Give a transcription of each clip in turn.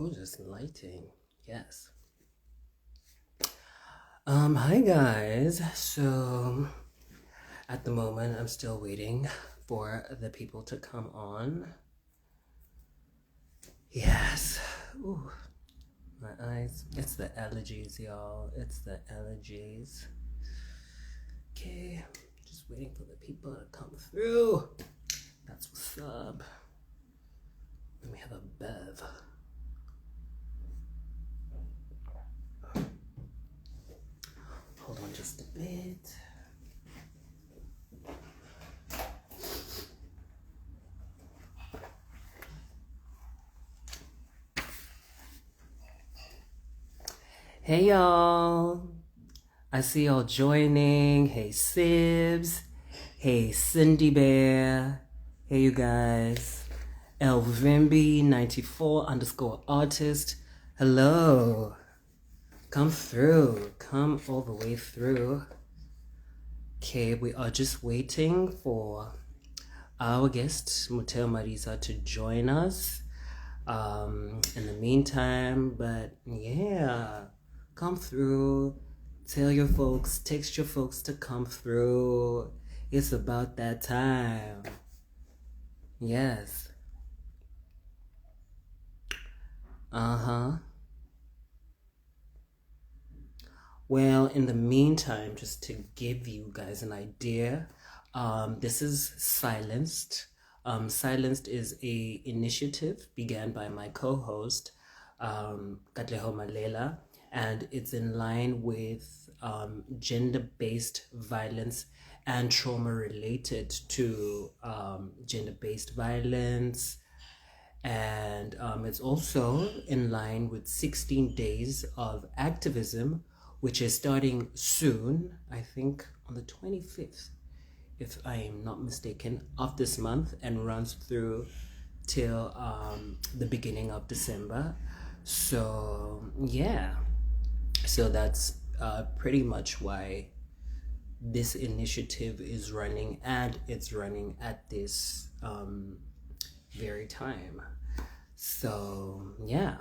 gorgeous lighting. Yes. Hi guys. So at the moment I'm still waiting for the people to come on. Yes. Ooh, my eyes. It's the allergies, y'all. It's the allergies. Okay. Just waiting for the people to come through. That's what's up. Let me have a bev. Hold on just a bit. Hey y'all. I see y'all joining. Hey Sibs. Hey Cindy Bear. Hey you guys. Elvimby94_artist. Hello. Come through. Come all the way through. Okay, we are just waiting for our guest, Muteo Marisa, to join us. In the meantime, but yeah, come through. Tell your folks, text your folks to come through. It's about that time. Yes. Well, in the meantime, just to give you guys an idea, this is Silenced. Silenced is a initiative began by my co-host, Katleho Malela, and it's in line with gender-based violence and trauma related to gender-based violence. And it's also in line with 16 days of activism, which is starting soon, I think on the 25th, if I am not mistaken, of this month, and runs through till the beginning of December. So yeah, so that's pretty much why this initiative is running, and it's running at this very time. So yeah,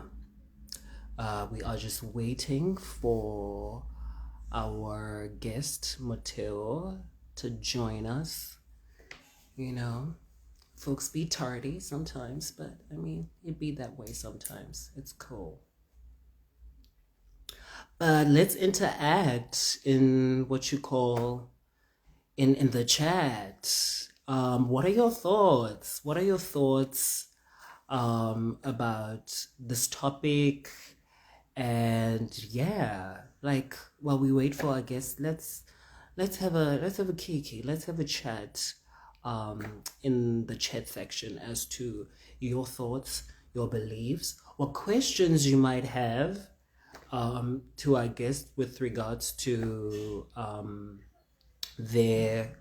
we are just waiting for our guest Mateo to join us. You know, folks be tardy sometimes, but I mean, it be that way sometimes. It's cool. But let's interact in what you call in the chat. What are your thoughts? What are your thoughts about this topic? And yeah, like while we wait for our guest, let's have a kiki, let's have a chat in the chat section as to your thoughts, your beliefs, what questions you might have to our guest with regards to their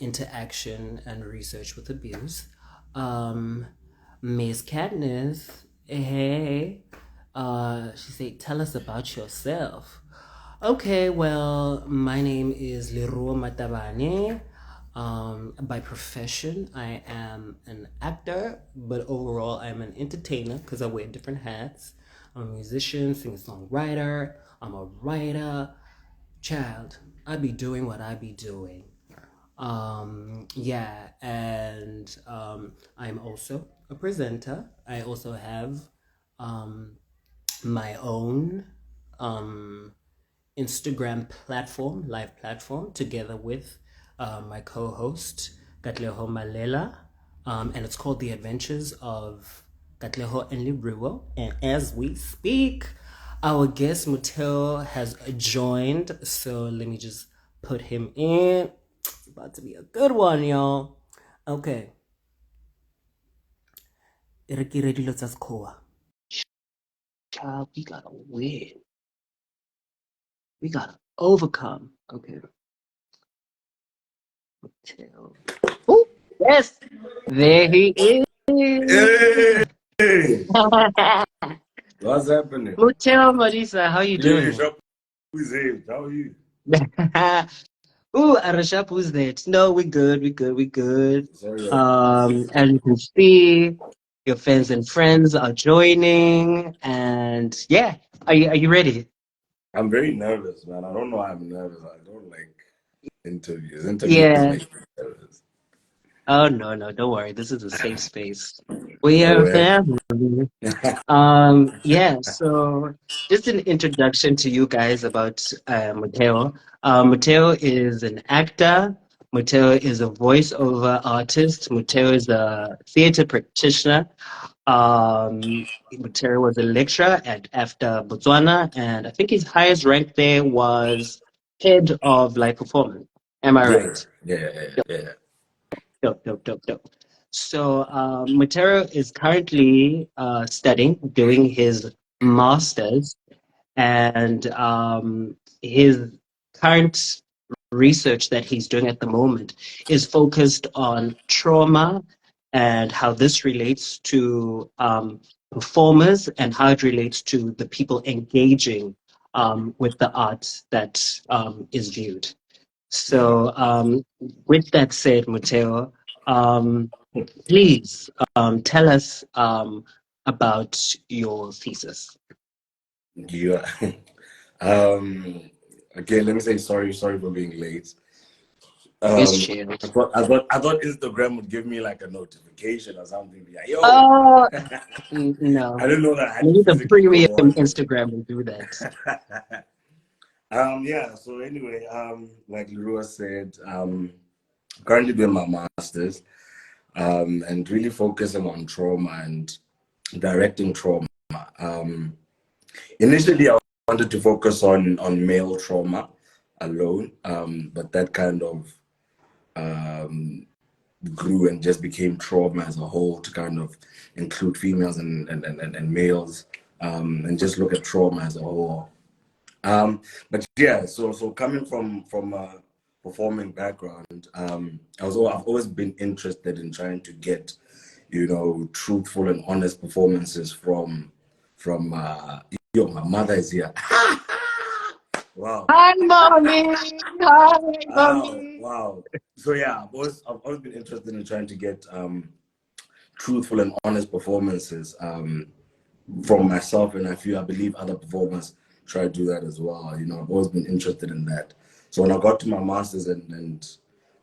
interaction and research with abuse. Miss Katniss, hey, she said, tell us about yourself. Okay, well, my name is Leroy Matabane. By profession, I am an actor, but overall, I'm an entertainer because I wear different hats. I'm a musician, singer-songwriter, I'm a writer. Child, I be doing what I be doing. Yeah, and I'm also a presenter. I also have my own Instagram platform, live platform, together with my co-host Katleho Malela, and it's called The Adventures of Katleho and Libruo. And as we speak, our guest Muteo has joined, so let me just put him in. It's about to be a good one, y'all. Okay. Child, we gotta win. We gotta overcome. Okay. Muteo. Oh, yes. There he is. Hey! What's happening? Muteo Marisa, how you doing? How are you? Ooh, Arashap, who's that? No, we good. Sorry. As you can see, Your fans and friends are joining, and yeah, are you ready? I'm very nervous, man. I don't know why I'm nervous. I don't like interviews. Interviews Yeah. make me nervous. Oh no, no, don't worry. This is a safe space. We Oh, are yeah. family. Yeah, so just an introduction to you guys about Mateo. Mateo is an actor. Mateo is a voiceover artist. Mateo is a theater practitioner. Mateo was a lecturer at AFTA Botswana, and I think his highest rank there was head of live performance. Am I Yeah, right? yeah, yeah, yeah. Dope, dope, dope, dope. So, Matero is currently studying, doing his master's, and his current research that he's doing at the moment is focused on trauma and how this relates to performers and how it relates to the people engaging with the art that is viewed. Yeah. So, with that said, Mateo, um, please tell us about your thesis. Yeah. um, again, let me say sorry for being late. It's Um, chilled. I thought Instagram would give me like a notification or something. Be like, yo, Oh, I no. didn't know that I had to Maybe the physically premium go on Instagram will do that. it. Yeah, so anyway, like Leroy said, currently doing my master's, and really focusing on trauma and directing trauma. Um, Initially, I wanted to focus on male trauma alone, but that kind of um, grew and just became trauma as a whole to kind of include females and males, and just look at trauma as a whole. But yeah, so coming from a performing background, I've always been interested in trying to get, truthful and honest performances from yo, my mother is here. Wow. Hi, mommy. Hi, Wow, mommy. wow. So yeah, I've always been interested in trying to get truthful and honest performances from myself, and I believe other performers try to do that as well. I've always been interested in that. So when I got to my masters and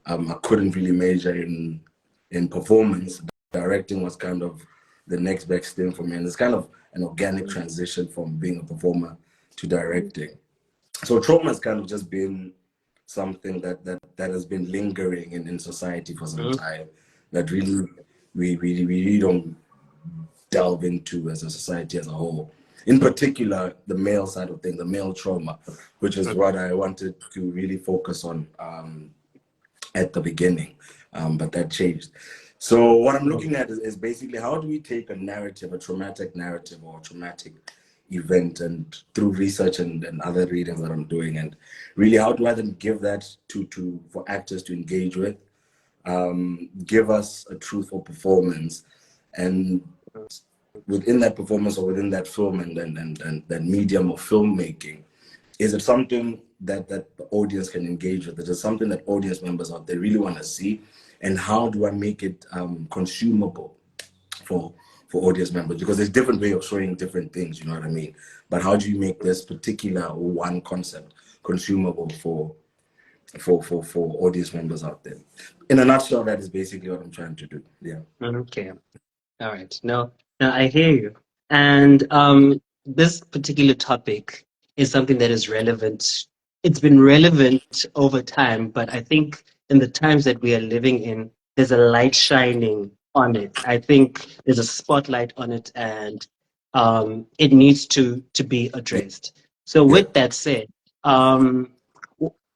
I couldn't really major in performance, directing was kind of the next best thing for me, and it's kind of an organic transition from being a performer to directing. So trauma has kind of just been something that has been lingering in society for some Mhm, time, that really we really don't delve into as a society as a whole. In particular, the male side of things, the male trauma, which is mhm, what I wanted to really focus on at the beginning, but that changed. So what I'm looking at is basically how do we take a narrative, a traumatic narrative or a traumatic event, and through research and other readings that I'm doing, and really how do I then give that to for actors to engage with, give us a truthful performance, and within that performance or within that film and that medium of filmmaking, is it something that the audience can engage with? Is it something that audience members out there really want to see? And how do I make it consumable for audience members? Because there's different way of showing different things, you know what I mean? But how do you make this particular one concept consumable for audience members out there? In a nutshell, that is basically what I'm trying to do. Yeah. okay. All right. No, I hear you. And this particular topic is something that is relevant. It's been relevant over time, but I think in the times that we are living in, there's a light shining on it. I think there's a spotlight on it, and it needs to be addressed. So, Yeah. with that said,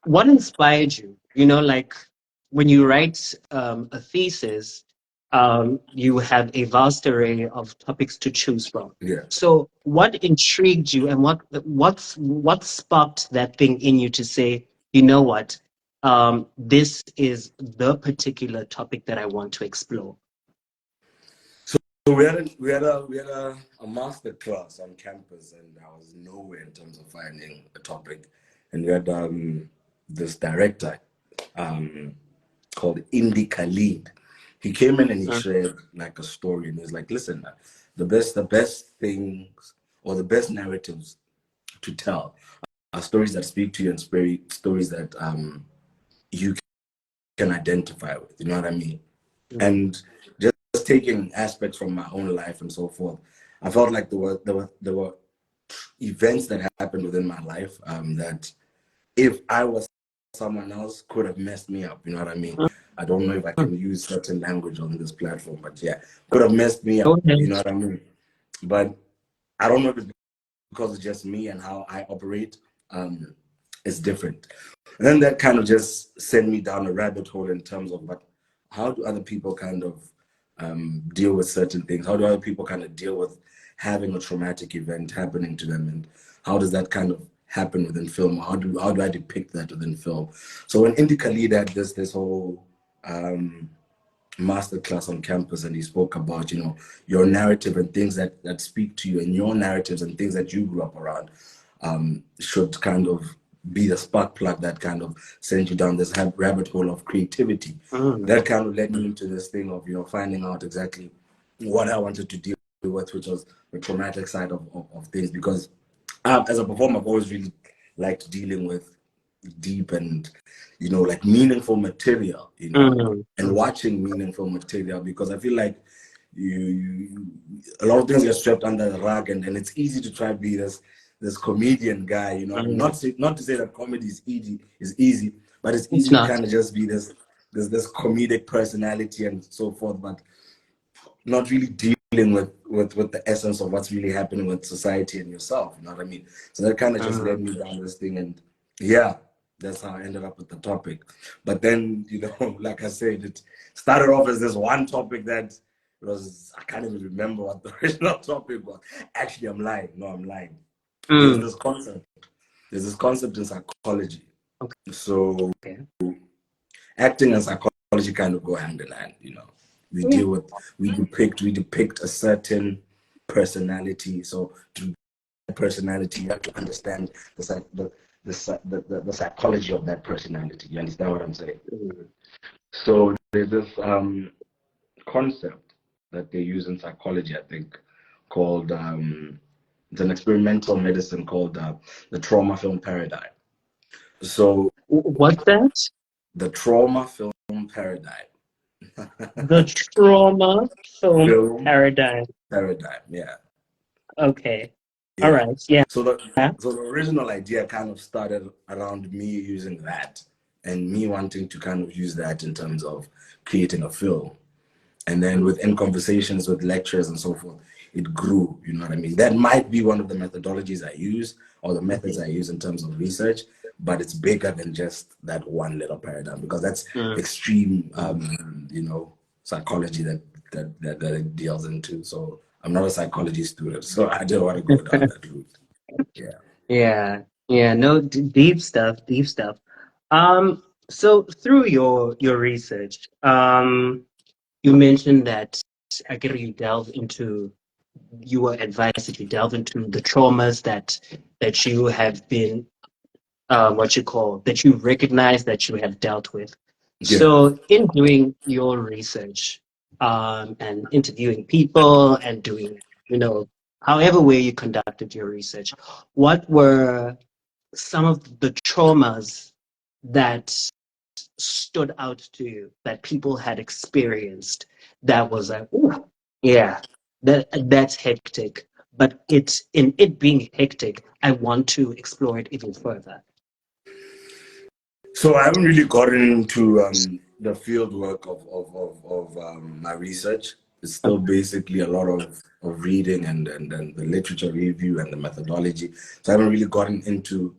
what inspired you? Like when you write a thesis, you have a vast array of topics to choose from. Yeah. So, what intrigued you, and what sparked that thing in you to say, you know what, this is the particular topic that I want to explore? So we had a master class on campus, and I was nowhere in terms of finding a topic. And we had this director um, called Indy Khalid. he came in and he shared like a story, and he's like, listen, the best things or the best narratives to tell are stories that speak to you and stories that you can identify with. You know what I mean? And just taking aspects from my own life and so forth, I felt like there were events that happened within my life that if I was someone else could have messed me up. You know what I mean? I don't know if I can use certain language on this platform, but yeah, could have messed me up. You know what I mean? But I don't know if it's because it's just me and how I operate. It's different. And then that kind of just sent me down a rabbit hole in terms of how do other people kind of deal with certain things? How do other people kind of deal with having a traumatic event happening to them? And how does that kind of happen within film? How do I depict that within film? So when Indy Khalid had this whole masterclass on campus, and he spoke about, you know, your narrative and things that speak to you, and your narratives and things that you grew up around should kind of be the spark plug that kind of sends you down this rabbit hole of creativity. That kind of led me into this thing of, you know, finding out exactly what I wanted to deal with, which was the traumatic side of things. Because as a performer, I've always really liked dealing with deep and, you know, like meaningful material, you know, and watching meaningful material, because I feel like you a lot of things get swept under the rug, and it's easy to try to be this comedian guy, you know. Not to say that comedy is easy, but it's easy to kind of just be this comedic personality and so forth, but not really dealing with the essence of what's really happening with society and yourself. You know what I mean? So that kind of just led me down this thing, and yeah, that's how I ended up with the topic. But then, you know, like I said, it started off as this one topic that I can't even remember what the original topic was. Actually, I'm lying. No, I'm lying. There's this concept in psychology. So acting and psychology kind of go hand in hand, you know. We depict a certain personality. So to personality, you have to understand the psychology of that personality. You understand what I'm saying? So there's this concept that they use in psychology, I think, called it's an experimental medicine called the trauma film paradigm. So what's that? The trauma film paradigm. The trauma film paradigm. Yeah. Okay. Yeah. All right. Yeah. So the original idea kind of started around me using that, and me wanting to kind of use that in terms of creating a film. And then within conversations with lecturers and so forth, it grew. You know what I mean? That might be one of the methodologies I use, or the methods I use in terms of research, but it's bigger than just that one little paradigm, because that's extreme, you know, psychology that it deals into. So I'm not a psychology student, so I don't want to go down that route. Yeah. No, deep stuff. So through your research, you mentioned that you were advised that you delve into the traumas that you have been, that you recognize that you have dealt with. Yeah. So in doing your research, and interviewing people and doing, you know, however way you conducted your research, what were some of the traumas that stood out to you that people had experienced that was like, ooh, yeah, that's hectic. But in it being hectic, I want to explore it even further. So I haven't really gotten into the field work of my research. It's still basically a lot of reading and the literature review and the methodology. So I haven't really gotten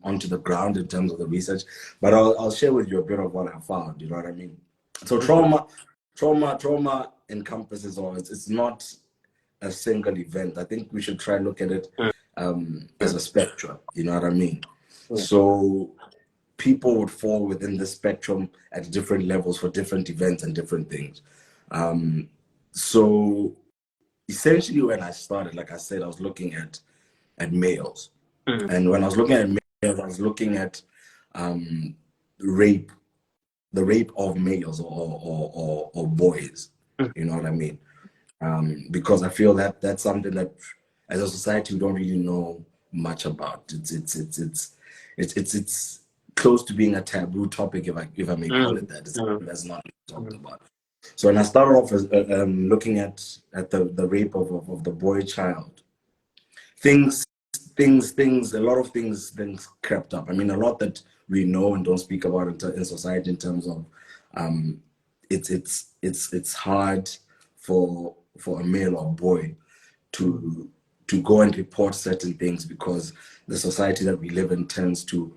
onto the ground in terms of the research. But I'll share with you a bit of what I found. You know what I mean? So trauma encompasses all. It's not a single event. I think we should try and look at it as a spectrum. You know what I mean? So people would fall within the spectrum at different levels for different events and different things. So essentially when I started, like I said, I was looking at males. And when I was looking at males, I was looking at rape, the rape of males or boys. You know what I mean? Because I feel that that's something that, as a society, we don't really know much about. It's close to being a taboo topic, if I may call it that. It's something that's not talked about. So when I started off as looking at the rape of the boy child, things a lot of things crept up. I mean, a lot that we know and don't speak about in society in terms of it's hard for a male or boy to go and report certain things because the society that we live in tends to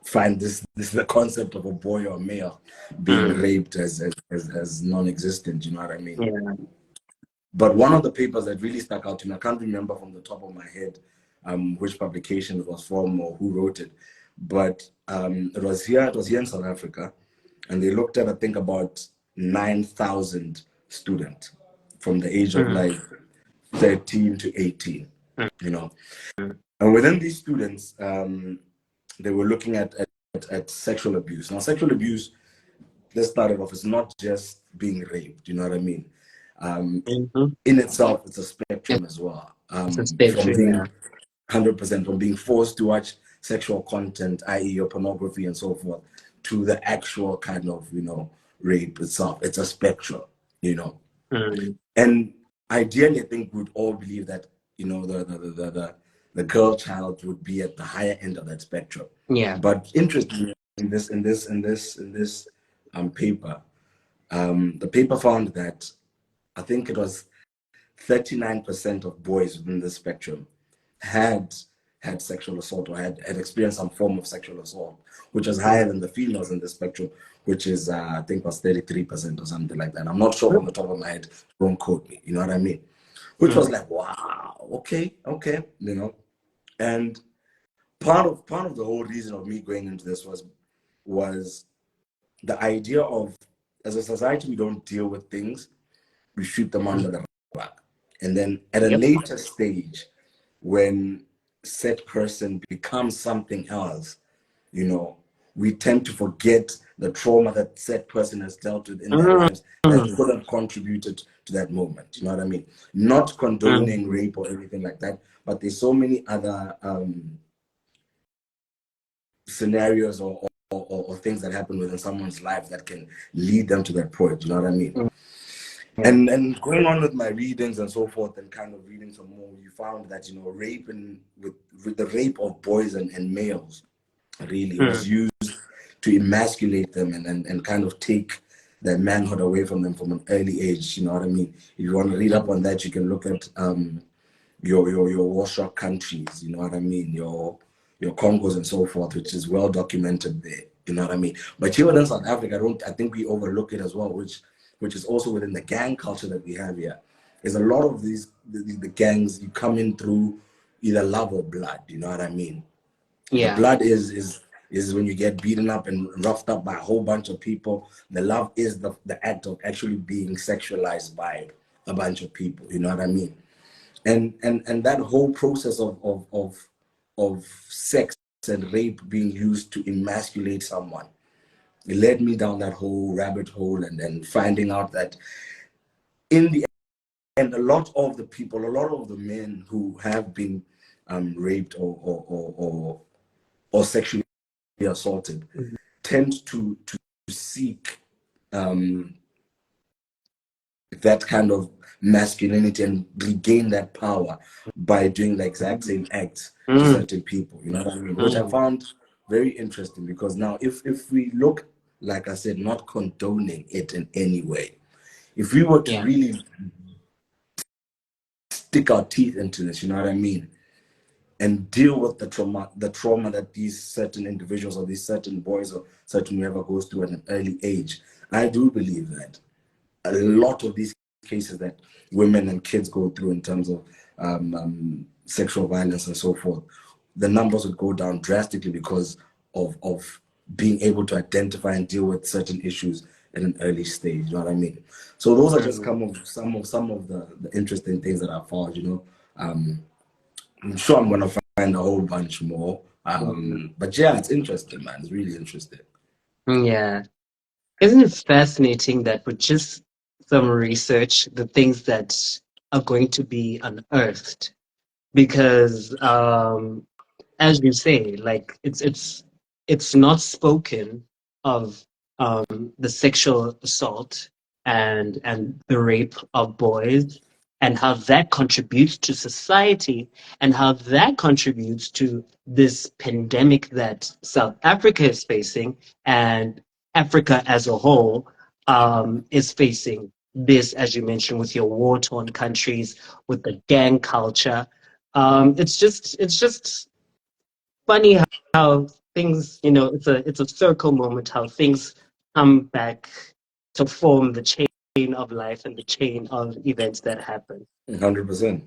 find this the concept of a boy or male being raped as non-existent. You know what I mean? Yeah. But one of the papers that really stuck out to me, I can't remember from the top of my head which publication it was from or who wrote it, but it was here in South Africa, and they looked at, I think, about 9,000 students from the age of like 13 to 18, you know. And within these students, they were looking at sexual abuse. Now, sexual abuse, let's start it off, it's not just being raped, you know what I mean? In itself, it's a spectrum as well. It's a From spectrum, being 100% from being forced to watch sexual content, i.e., your pornography and so forth, to the actual kind of, rape itself. It's a spectrum, And ideally, I think we'd all believe that, the girl child would be at the higher end of that spectrum. Yeah. But interestingly, in this paper, the paper found that I think it was 39% of boys within the spectrum had sexual assault or had experienced some form of sexual assault, which is higher than the females in the spectrum, which is, I think, was 33% or something like that. I'm not sure from the top of my head. Don't quote me. You know what I mean? Which was like, wow, okay, And part of the whole reason of me going into this was the idea of, as a society, we don't deal with things, we shoot them under the rug. And then at a later stage, when said person becomes something else, we tend to forget the trauma that said person has dealt with in their lives that could have contributed to that moment. You know what I mean? Not condoning rape or anything like that, but there's so many other scenarios or things that happen within someone's life that can lead them to that point. You know what I mean? And going on with my readings and so forth, and kind of reading some more, you found that rape with the rape of boys and males really was used to emasculate them and kind of take their manhood away from them from an early age. You know what I mean? If you want to read up on that, you can look at your war-shock countries. You know what I mean? Your Congos and so forth, which is well documented there. You know what I mean? But here in South Africa, I think we overlook it as well, which is also within the gang culture that we have here. There's a lot of the gangs, you come in through either love or blood. You know what I mean? Yeah. The blood is when you get beaten up and roughed up by a whole bunch of people. The love is the act of actually being sexualized by a bunch of people. You know what I mean? And that whole process of sex and rape being used to emasculate someone, it led me down that whole rabbit hole, and then finding out that in the end, a lot of the men who have been raped or sexually assaulted tend to seek that kind of masculinity and regain that power by doing the exact same acts to certain people. You know what I mean? Which I found very interesting, because now if we look, like I said, not condoning it in any way, if we were to really stick our teeth into this, you know what I mean, and deal with the trauma that these certain individuals or these certain boys or certain whoever goes through at an early age, I do believe that a lot of these cases that women and kids go through in terms of sexual violence and so forth, the numbers would go down drastically because of being able to identify and deal with certain issues at an early stage. You know what I mean? So those are just some of the interesting things that I found. I'm sure I'm gonna find a whole bunch more. But yeah, it's interesting, man. It's really interesting. Yeah. Isn't it fascinating that with just some research, the things that are going to be unearthed, because as you say, like it's not spoken of the sexual assault and the rape of boys, and how that contributes to society, and how that contributes to this pandemic that South Africa is facing, and Africa as a whole is facing. This, as you mentioned, with your war-torn countries, with the gang culture. It's just funny how things, it's a circle moment, how things come back to form the chain of life and the chain of events that happen. 100%.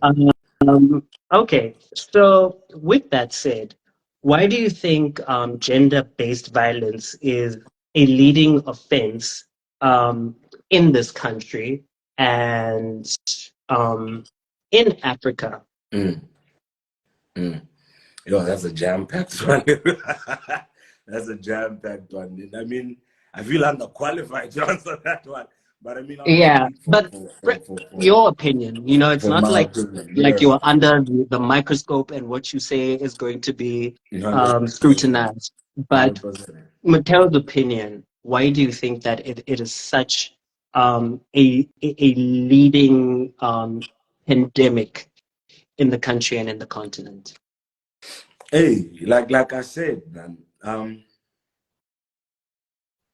Okay, so with that said, why do you think gender-based violence is a leading offense in this country and in Africa? Mm, mm. That's a jam-packed one. That's a jam-packed one. I mean, I feel underqualified to answer that one. But I mean, I'll just Yeah, speak but your opinion, it's for not my like opinion. like Yeah, you're under the microscope and what you say is going to be 100%. scrutinized. But 100%. Mattel's opinion, why do you think that it is such a leading pandemic in the country and in the continent? Hey, like I said, man,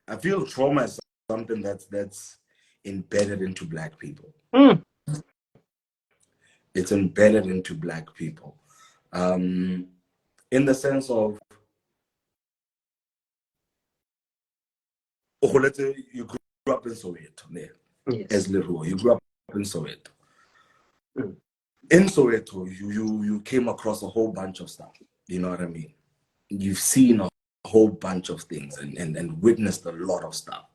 I feel trauma is something that's embedded into Black people. Mm, It's embedded into Black people. In the sense of, oh, let's say you grew up in Soweto, as yes. Leroy. You grew up in Soweto. Mm, In Soweto, you came across a whole bunch of stuff. You know what I mean? You've seen a whole bunch of things and witnessed a lot of stuff.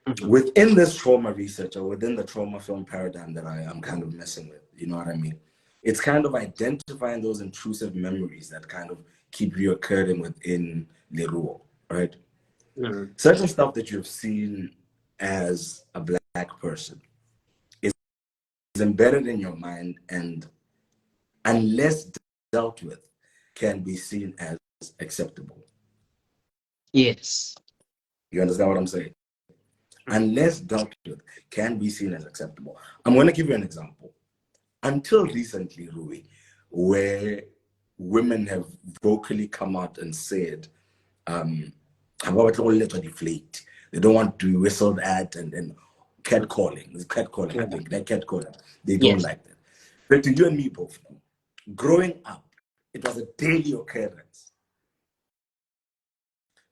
mhm. Within this trauma research, or within the trauma film paradigm that I am kind of messing with, you know what I mean? It's kind of identifying those intrusive memories that kind of keep reoccurring within Leroy, right? Mm, Certain stuff that you've seen as a Black person is embedded in your mind, and unless dealt with, can be seen as acceptable. yes. You understand what I'm saying? Mm, Unless dealt with, can be seen as acceptable. I'm going to give you an example. Until recently, Rui, where women have vocally come out and said, about all let deflate. They don't want to be whistled at and catcalling. It's catcalling, I yeah. think. They're catcalling. They don't Yes. like that. But to you and me both know, growing up, it was a daily occurrence.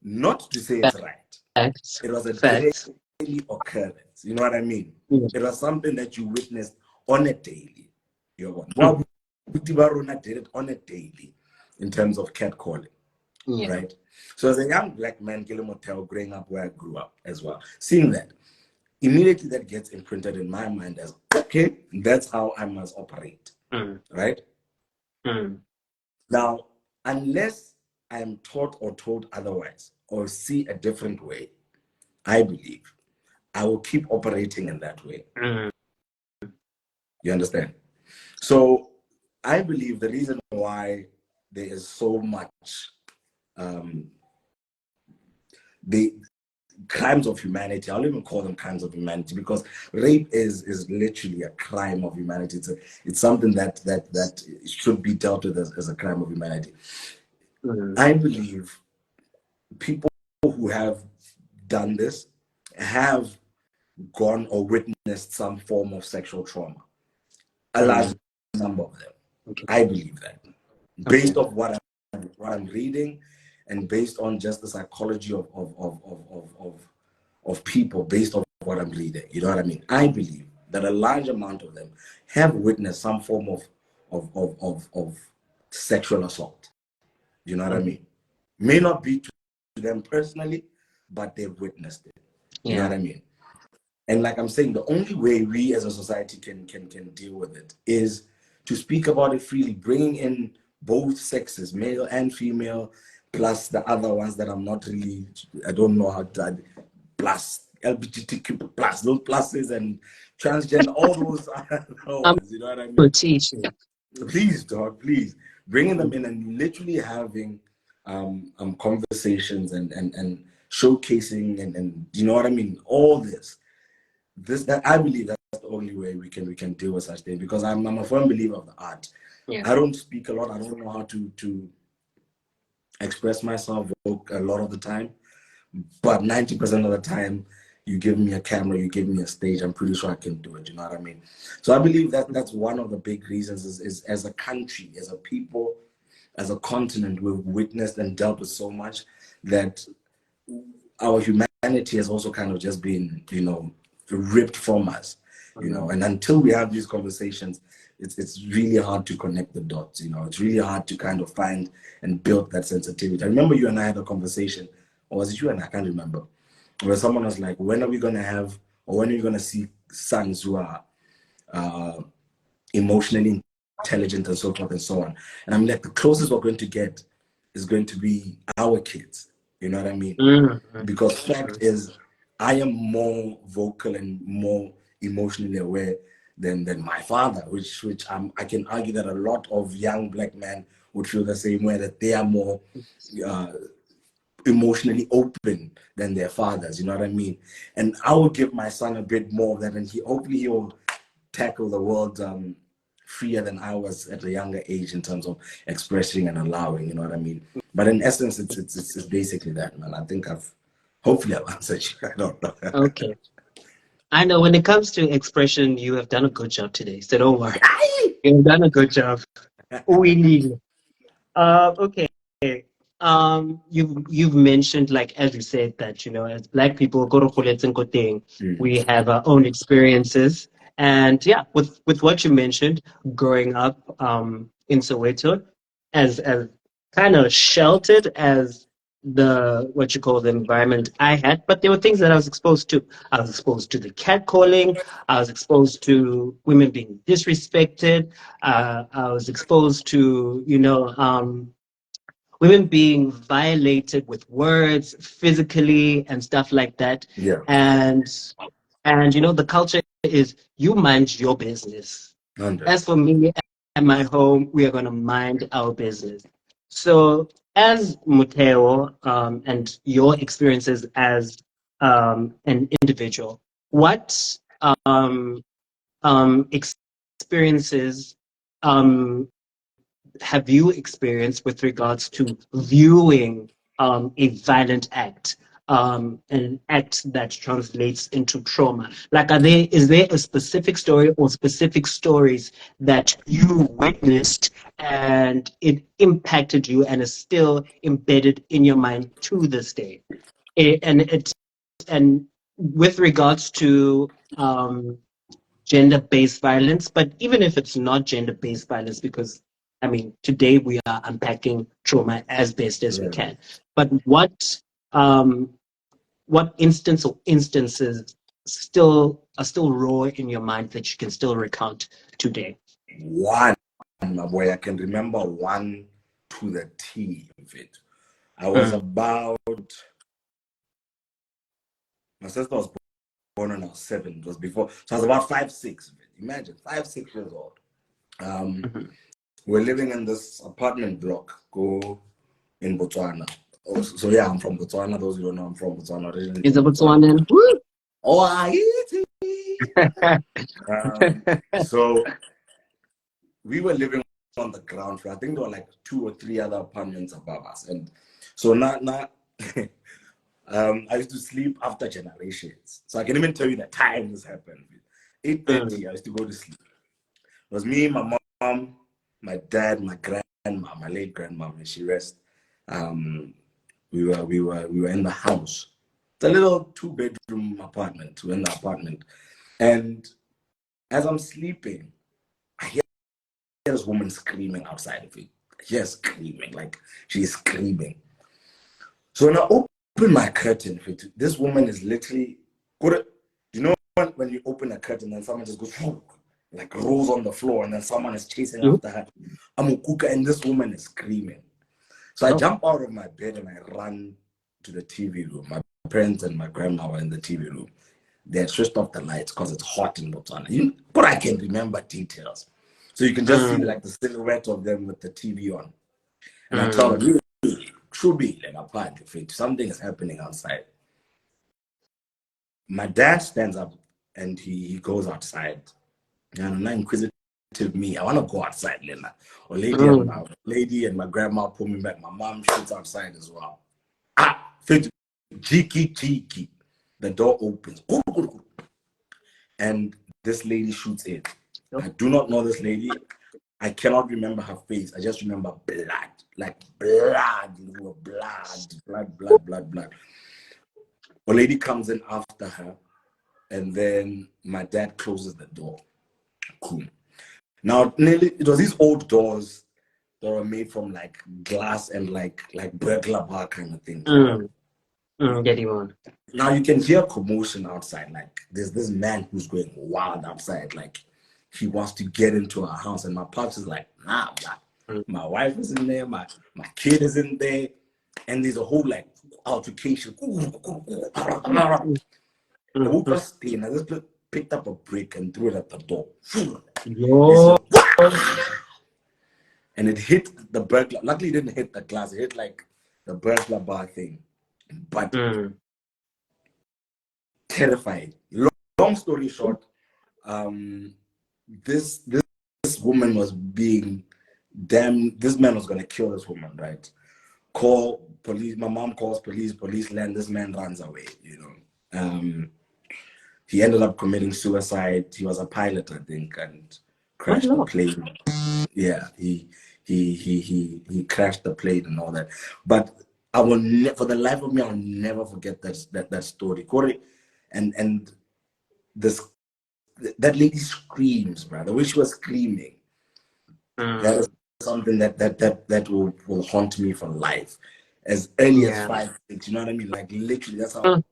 Not to say it's right. Facts. It was a Facts. daily occurrence. You know what I mean? Yeah. It was something that you witnessed on a daily. Mm, Tibarona did it on a daily in terms of catcalling, yeah. right? So as a young Black man, Motel, growing up where I grew up as well, seeing that, immediately that gets imprinted in my mind as, okay, that's how I must operate, Mm, right? mm, Now, unless I am taught or told otherwise, or see a different way, I believe I will keep operating in that way. mm. You understand? So I believe the reason why there is so much the crimes of humanity, I'll even call them crimes of humanity, because rape is literally a crime of humanity. It's something that should be dealt with as a crime of humanity. Mm, I believe people who have done this have gone or witnessed some form of sexual trauma. A large mm. number of them. Okay. I believe that, Okay. based off what I'm reading, and based on just the psychology of people, based on what I'm reading. You know what I mean? I believe that a large amount of them have witnessed some form of sexual assault. You know what I Mm, mean? May not be to them personally, but they've witnessed it. You know yeah. what I mean? And like I'm saying, the only way we as a society can deal with it is to speak about it freely, bringing in both sexes, male and female, plus the other ones that I'm not really, I don't know how to, plus LGBTQ plus, those pluses and transgender, all those I'm you know what I for mean? teaching. Please, dog, please. Bringing them in and literally having conversations and showcasing and you know what I mean? All this. That I believe that's the only way we can deal with such things, because I'm a firm believer of the art. Yeah. I don't speak a lot. I don't know how to express myself a lot of the time, but 90% of the time, you give me a camera, you give me a stage, I'm pretty sure I can do it. You know what I mean? So I believe that that's one of the big reasons is as a country, as a people, as a continent, we've witnessed and dealt with so much that our humanity has also kind of just been, you know, ripped from us, you know. And until we have these conversations, it's really hard to connect the dots, you know. It's really hard to kind of find and build that sensitivity. I remember you and I had a conversation, or was it you and I can't remember, where someone was like, when are we going to have, or when are you going to see sons who are emotionally intelligent and so forth and so on? And I'm like, the closest we're going to get is going to be our kids. You know what I mean? Because fact is, I am more vocal and more emotionally aware than my father, which I can argue that a lot of young black men would feel the same way, that they are more emotionally open than their fathers. You know what I mean? And I will give my son a bit more of that, and hopefully he will tackle the world freer than I was at a younger age in terms of expressing and allowing. You know what I mean? But in essence, it's basically that, man. I think hopefully I've answered you. I don't know. Okay. I know when it comes to expression, you have done a good job today. So don't worry. You've done a good job. We need it. Okay. You've mentioned, like, as you said, that, you know, as black people, we have our own experiences. And yeah, with what you mentioned, growing up in Soweto, as kind of sheltered as the what you call the environment I had, but there were things that I was exposed to. I was exposed to the catcalling. I was exposed to women being disrespected. I was exposed to, you know, women being violated with words, physically, and stuff like that. Yeah. And you know, the culture is you mind your business. 100. As for me and my home, we are going to mind our business. So, as Muteo, and your experiences as an individual, what experiences have you experienced with regards to viewing a violent act, an act that translates into trauma? Like, is there a specific story or specific stories that you witnessed and it impacted you and is still embedded in your mind to this day? And with regards to gender-based violence, but even if it's not gender-based violence, because I mean, today we are unpacking trauma as best as we can. But um, what instance or instances are still raw in your mind that you can still recount today? One, my boy, I can remember one to the T of it. I was about, my sister was born when I was 7. It was before, so I was about 5, 6. Imagine, 5, 6 years old. We're living in this apartment block in Botswana. Oh, so yeah, I'm from Botswana. Those who don't know, I'm from Botswana. Originally Is a from Botswana. Botswana? Oh, I eat so we were living on the ground floor. I think there were like 2 or 3 other apartments above us. And so now I used to sleep after generations. So I can even tell you the time this happened. 8:30, I used to go to sleep. It was me, my mom, my dad, my grandma, my late grandma, when she rests. We were in the house. It's a little 2-bedroom apartment. We're in the apartment. And as I'm sleeping, I hear this woman screaming outside of it. Yes, screaming, like she's screaming. So when I open my curtain, this woman is literally, you know when you open a curtain and someone just goes, like rolls on the floor, and then someone is chasing after her. I'm a cooker, and this woman is screaming. So I jump out of my bed and I run to the TV room. My parents and my grandma were in the TV room. they had switched off the lights because it's hot in Botswana. But I can remember details. So you can just see like the silhouette of them with the TV on. And I tell them, should be like a part of it. Something is happening outside. My dad stands up and he goes outside. And I'm not inquisitive me. I want to go outside, Lena. Or lady and my grandma pull me back. My mom shoots outside as well. Cheeky. The door opens. And this lady shoots in. I do not know this lady. I cannot remember her face. I just remember blood. Like blood. A lady comes in after her. And then my dad closes the door. Cool. Now, it was these old doors that were made from like glass and like burglar bar kind of thing. Get you on. Now you can hear commotion outside. Like there's this man who's going wild outside. Like he wants to get into our house, and my pops is like, nah, my wife is in there, my kid is in there, and there's a whole like altercation. I just picked up a brick and threw it at the door. And it hit the burglar. Luckily, it didn't hit the glass. It hit like the burglar bar thing. But terrifying. Long story short, this woman was being damn. This man was gonna kill this woman, right? Call police. My mom calls police. Police land. This man runs away. He ended up committing suicide. He was a pilot, I think, and crashed the plane. Yeah, he crashed the plane and all that. But I will for the life of me, I'll never forget that story. Corey, and that lady screams, bro. The way she was screaming, that is something that will haunt me for life. As early as 5, 6, you know what I mean? Like literally, that's how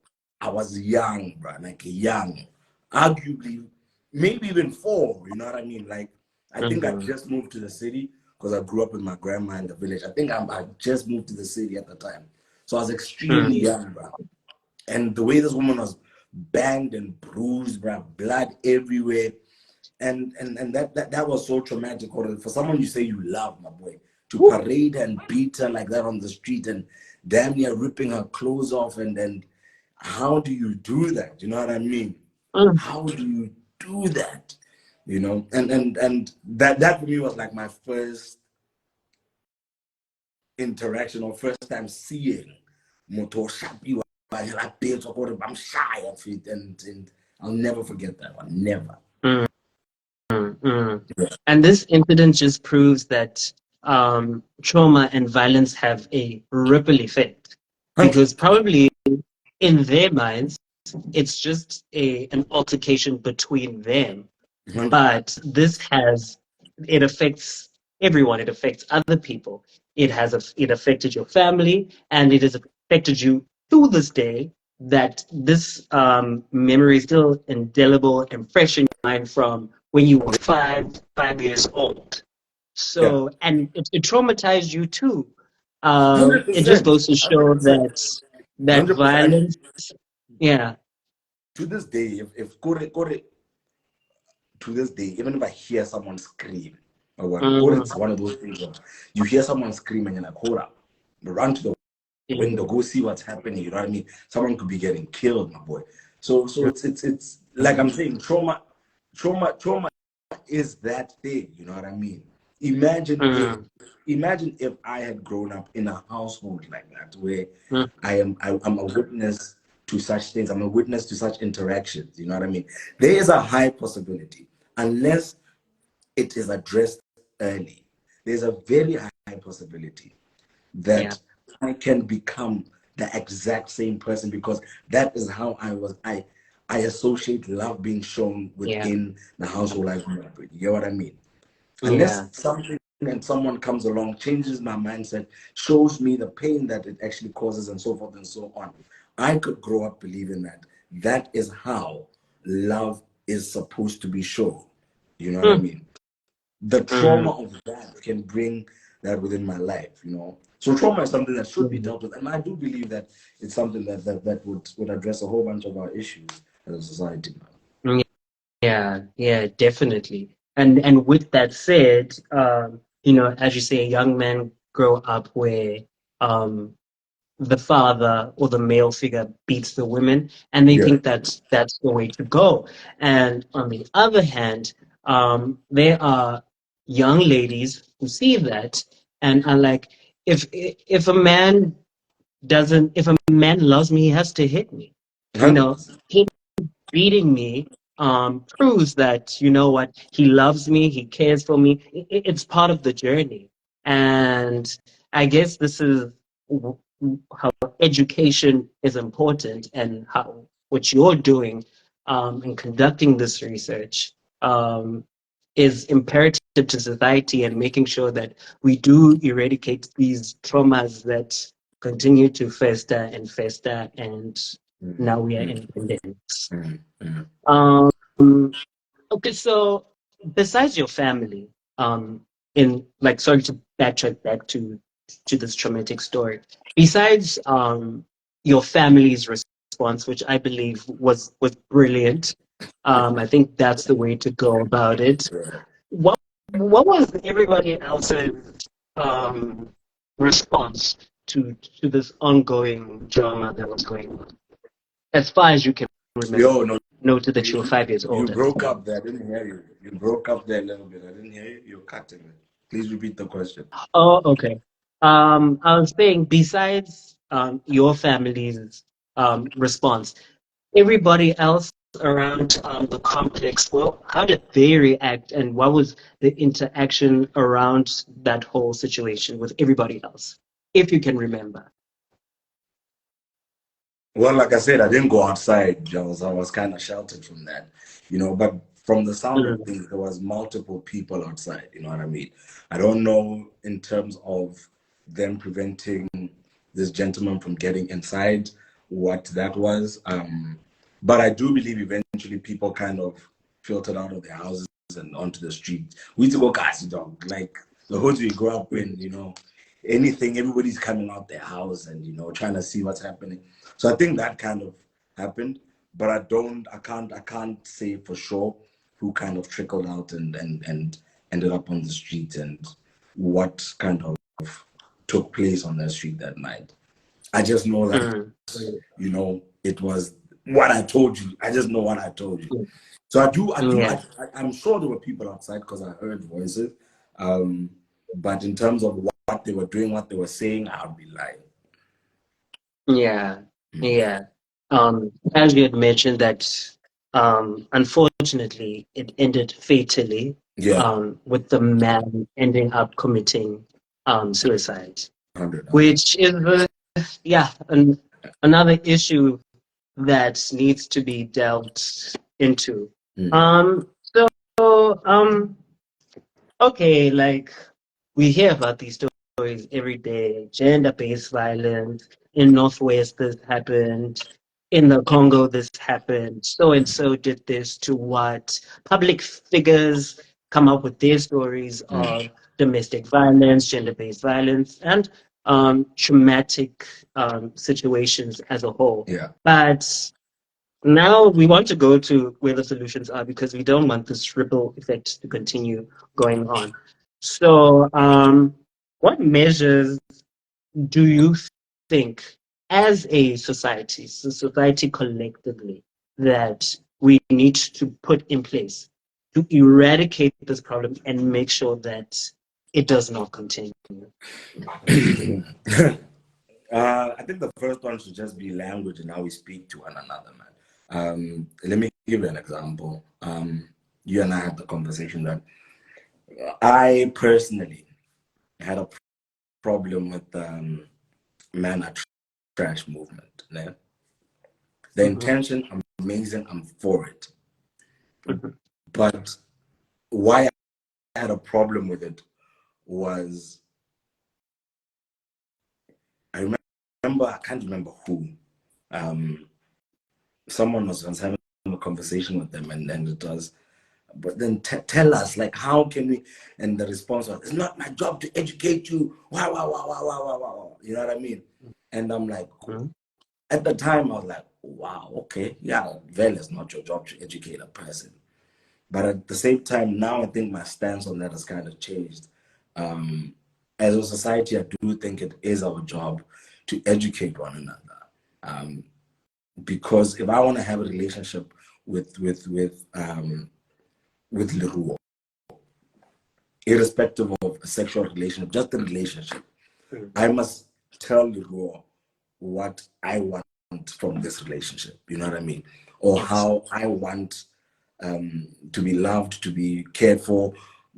I was young, bro. Like young, arguably, maybe even 4. You know what I mean? Like I think I just moved to the city because I grew up with my grandma in the village. I think I just moved to the city at the time, so I was extremely young, bro. And the way this woman was banged and bruised, bro, blood everywhere. And that was so traumatic for someone you say you love, my boy, to parade and beat her like that on the street and damn near ripping her clothes off. And how do you do that? You know what I mean? How do you do that? You know, and that for me was like my first interaction or first time seeing motor shapi. I'm shy of it, and I'll never forget that one. Never. And this incident just proves that trauma and violence have a ripple effect, because probably in their minds it's just an altercation between them, but it affects everyone. It affects other people. It affected your family, and it has affected you to this day. That this memory is still indelible and fresh in your mind from when you were 5 years old. So, and it traumatized you too. It just 100%. goes to show 100%. that 100%. violence, yeah. To this day, if Kore, to this day, even if I hear someone scream, or what, it's one of those things where you hear someone screaming and run to the window, go see what's happening. You know what I mean? Someone could be getting killed, my boy. So it's like I'm saying, trauma is that thing. You know what I mean? Imagine if I had grown up in a household like that, where I'm a witness to such things. I'm a witness to such interactions. You know what I mean? There is a high possibility, unless it is addressed early, there's a very high possibility that I can become the exact same person, because that is how I associate love being shown within the household I grew up with. You get what I mean? Unless something and someone comes along, changes my mindset, shows me the pain that it actually causes, and so forth and so on, I could grow up believing that that is how love is supposed to be shown. You know what I mean? The trauma of that can bring that within my life, you know. So trauma is something that should be dealt with, and I do believe that it's something that would address a whole bunch of our issues. as a society. Yeah, definitely. And with that said, you know, as you say, young men grow up where um the father or the male figure beats the women, and they Yeah. think that's the way to go. And on the other hand, there are young ladies who see that and are like, if a man if a man loves me, he has to hit me. You know, 100%. beating me proves that, you know what, he loves me, he cares for me. It's part of the journey. And I guess this is how education is important, and how what you're doing in conducting this research is imperative to society, and making sure that we do eradicate these traumas that continue to fester and fester, and now we are Mm, independent. mm, mm. Um, okay, so besides your family, in like, sorry to backtrack back to this traumatic story. Besides your family's response, which I believe was brilliant, I think that's the way to go about it. Yeah. What what was everybody else's um response to this ongoing drama that was going on, as far as you can Yo, remember? no, Noted that you were you 5 years you old at the broke time. up there. I didn't hear you. You broke up there a little bit. I didn't hear you. You're cutting it. Please repeat the question. Oh, okay. I was saying, besides your family's response, everybody else around the complex, well, how did they react, and what was the interaction around that whole situation with everybody else, if you can remember? Well, like I said, I didn't go outside, Jones. I was kind of sheltered from that, But from the sound of Mm, things, there was multiple people outside. You know what I mean? I don't know in terms of them preventing this gentleman from getting inside what that was. But I do believe eventually people kind of filtered out of their houses and onto the street. We used to go cast dog, like the hoods we grew up mm, in. Anything, everybody's coming out their house and trying to see what's happening. So I think that kind of happened, but I can't say for sure who kind of trickled out and ended up on the street, and what kind of took place on the street that night. I just know that mm, it was what I told you. I just know what I told you. mm. So Yeah, I'm sure there were people outside because I heard voices. Um, but in terms of what they were doing, what they were saying, I'll be lying. yeah, Mm. yeah. As you had mentioned that, unfortunately, it ended fatally, Yeah, with the man ending up committing suicide, 100. which is yeah, another issue that needs to be delved into. Mm. So okay, like, we hear about these stories every day. Gender-based violence in Northwest, this happened. In the Congo, this happened. So and so did this to what? Public figures come up with their stories Mm. of domestic violence, gender-based violence, and traumatic situations as a whole. Yeah. But now we want to go to where the solutions are, because we don't want this ripple effect to continue going on. So, what measures do you think, as a society, so society collectively, that we need to put in place to eradicate this problem and make sure that it does not continue? I think the first one should just be language and how we speak to one another, man. Let me give you an example. You and I had the conversation that I personally had a problem with man at trash movement. Yeah? The Mhm, intention, amazing, I'm for it. mhm, But why I had a problem with it was I I can't remember who. Um, Someone was having a conversation with them, and it was, but then tell us, like, how can we? And the response was, it's not my job to educate you. Wow, wow, wow, wow, wow, wow, wow. You know what I mean? And I'm like, mhm, at the time, I was like, wow, okay, yeah, well, it's not your job to educate a person. But at the same time, now I think my stance on that has kind of changed. As a society, I do think it is our job to educate one another. Because if I want to have a relationship with Leroy, irrespective of a sexual relationship, just a relationship, I must tell Leroy what I want from this relationship. You know what I mean? Or Yes. how I want to be loved, to be cared for,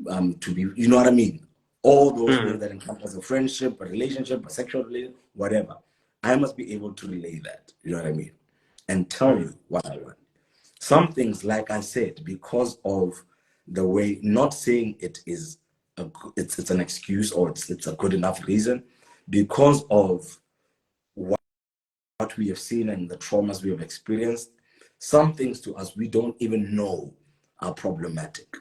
to be, you know what I mean? All those things that encompass a friendship, a relationship, a sexual relationship, whatever. I must be able to relay that. You know what I mean? And tell you what I want. Some things, like I said, because of the way, not saying it is it's an excuse or it's a good enough reason, because of what we have seen and the traumas we have experienced, some things to us we don't even know are problematic.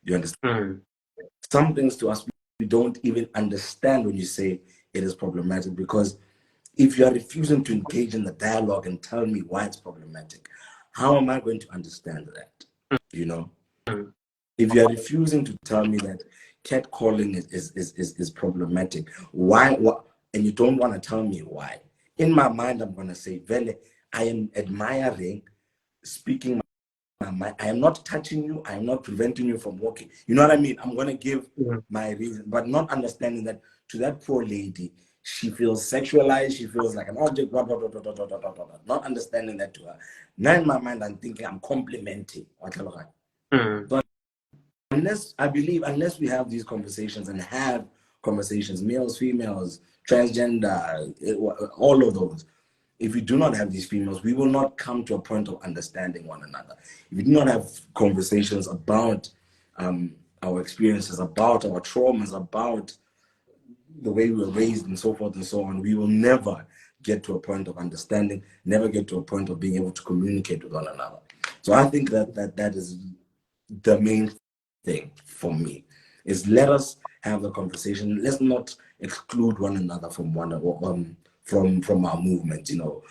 You understand? Some things to us we don't even understand when you say it is problematic, because if you are refusing to engage in the dialogue and tell me why it's problematic, how am I going to understand that? You know, if you are refusing to tell me that catcalling is problematic, why? What? And you don't want to tell me why. In my mind, I'm going to say, Vele, I am admiring, speaking my mind. I am not touching you. I am not preventing you from walking. You know what I mean? I'm going to give my reason, but not understanding that to that poor lady, she feels sexualized. She feels like an object, blah, blah, blah, blah, blah, blah, blah, blah, blah. Not understanding that to her. Now in my mind, I'm thinking I'm complimenting. So unless we have these conversations and have conversations, males, females, transgender, all of those, if we do not have these females, we will not come to a point of understanding one another. If we do not have conversations about our experiences, about our traumas, about the way we were raised and so forth and so on, we will never get to a point of understanding, never get to a point of being able to communicate with one another. So I think that is the main thing for me, is let us have the conversation. Let's not exclude one another from from our movement. You know,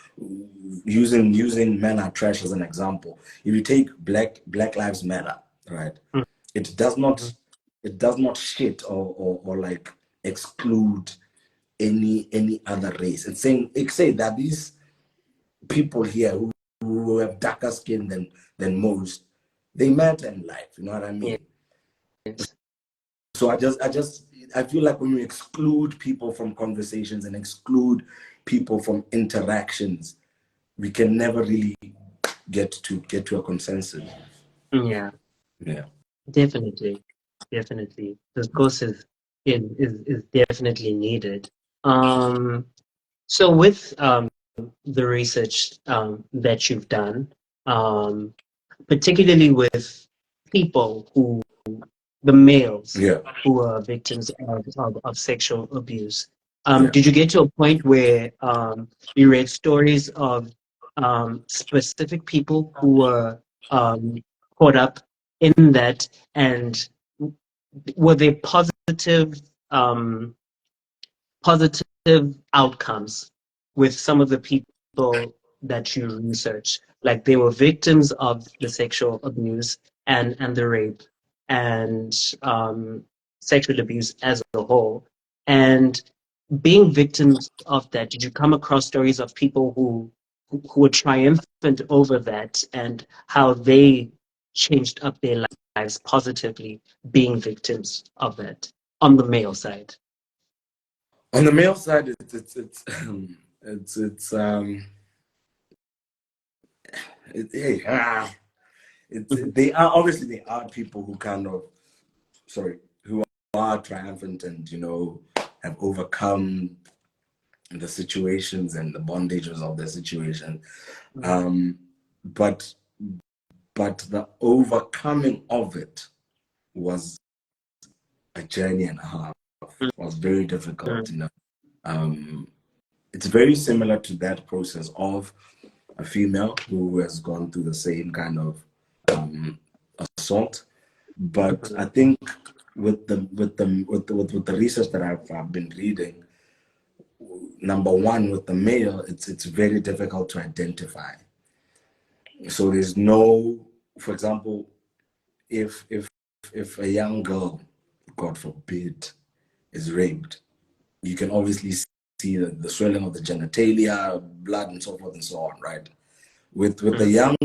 using men are trash as an example. If you take Black Lives Matter, right? It does not shit or like exclude any other race. It's saying that these people here who have darker skin than most, they matter in life. You know what I mean? Yes. So I feel like when we exclude people from conversations and exclude people from interactions, we can never really get to a consensus. Yeah. Yeah. Definitely. Definitely. Discourse is definitely needed. So with the research that you've done, um, particularly with people the males Yeah. who are victims of sexual abuse. Yeah. Did you get to a point where you read stories of specific people who were caught up in that, and were there positive outcomes with some of the people that you research? Like they were victims of the sexual abuse and the rape and sexual abuse as a whole. And being victims of that, did you come across stories of people who were triumphant over that and how they changed up their lives positively, being victims of that on the male side? On the male side, hey, they are obviously, they are people who kind of, sorry, who are triumphant and, you know, have overcome the situations and the bondages of the situation. But the overcoming of it was a journey and a half. It was very difficult, you know. It's very similar to that process of a female who has gone through the same kind of assault. But I think with the research that I've been reading, number one, with the male, it's very difficult to identify. So there's no, for example, if a young girl, God forbid, is raped, you can obviously see the swelling of the genitalia, blood, and so forth and so on, right? With a young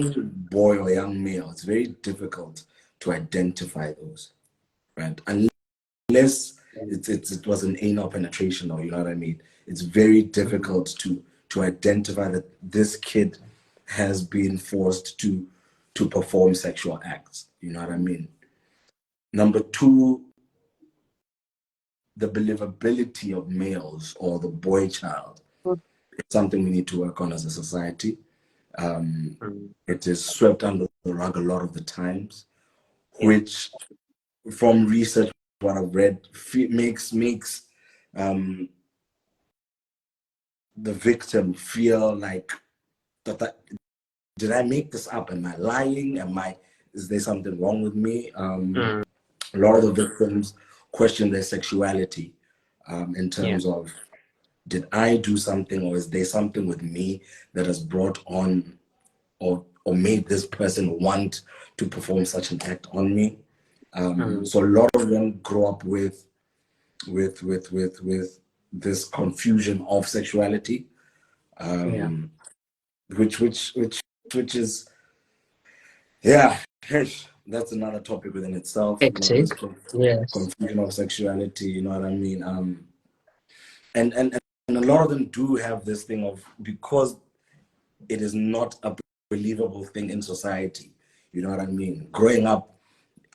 boy or young male, it's very difficult to identify those, right? Unless it was an anal penetration, or you know what I mean. It's very difficult to identify that this kid has been forced to perform sexual acts. You know what I mean? Number two, the believability of males or the boy child. It's something we need to work on as a society. It is swept under the rug a lot of the times, which, from research, what I've read, makes the victim feel like, did I make this up? Am I lying? Is there something wrong with me? A lot of the victims question their sexuality in terms of, did I do something, or is there something with me that has brought on or made this person want to perform such an act on me? So a lot of them grow up with this confusion of sexuality, which is, that's another topic within itself. You know, this confusion of sexuality. You know what I mean? And a lot of them do have this thing of, because it is not a believable thing in society. You know what I mean? Growing up,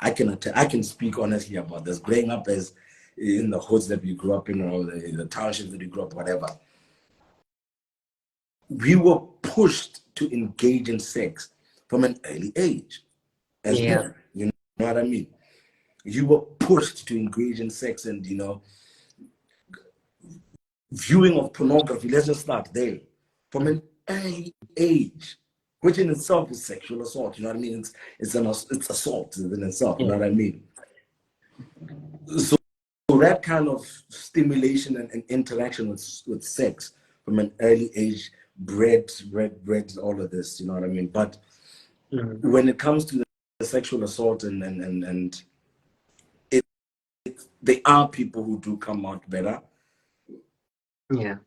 I can speak honestly about this. Growing up as in the hoods that we grew up in, or the townships that we grew up, whatever, we were pushed to engage in sex from an early age as men. You know what I mean? You were pushed to engage in sex, and viewing of pornography. Let's just start there, from an early age, which in itself is sexual assault. You know what I mean? It's assault in itself. You know what I mean? So that kind of stimulation and interaction with sex from an early age bred all of this. You know what I mean? But when it comes to the sexual assault and there are people who do come out better. There